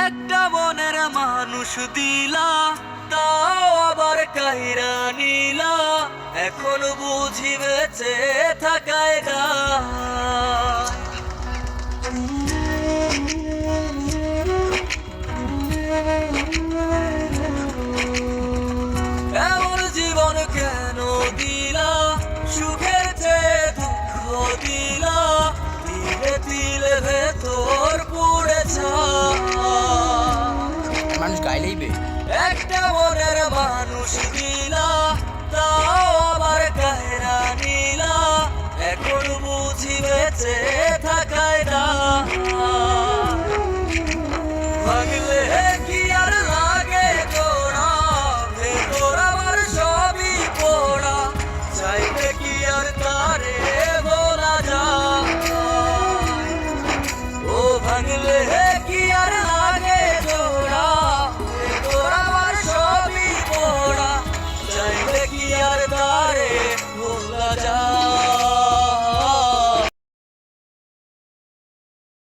একটা মনের মানুষ দিলা, তাও আবার কাহিরা নিলা। এখন বুঝি বেঁচে থাকায় না। এমন জীবন কেন দিলা, সুখের চেয়ে দুঃখ দিলা। তিলে তিলে ভেতর পুড়েছা, মানুষ গাইলেইবে। একটা মনের মানুষ দিলা, তাও আবার কাহেরা নিলা। এখন বুঝি বেঁচে থাকায় না। ভাঙলে কি আর লাগে তোরা, ভেতর আমার সবই পোড়া। চাইলে কি আর তারে বলা যায়? ও ভাঙলে